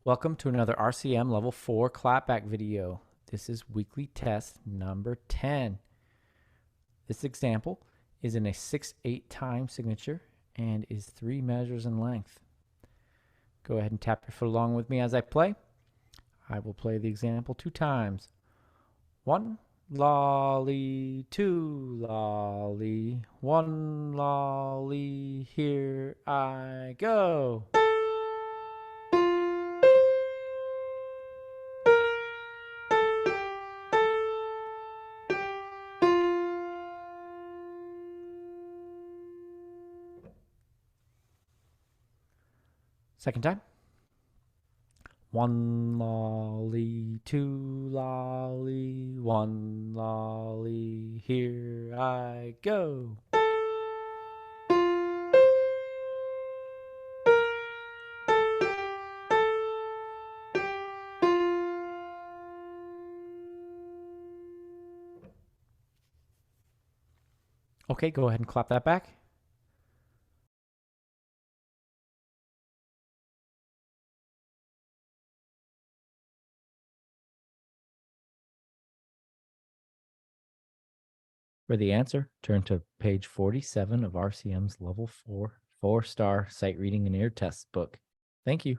Welcome to another RCM Level 4 Clapback video. This is weekly test number 10. This example is in a 6/8 time signature and is 3 measures in length. Go ahead and tap your foot along with me as I play. I will play the example 2 times. 1 lolly, 2 lolly, 1 lolly, here I go. Second time. 1 lolly, 2 lolly, 1 lolly, here I go. Okay, go ahead and clap that back. For the answer, turn to page 47 of RCM's Level 4 4-star Sight Reading and Ear Test book. Thank you.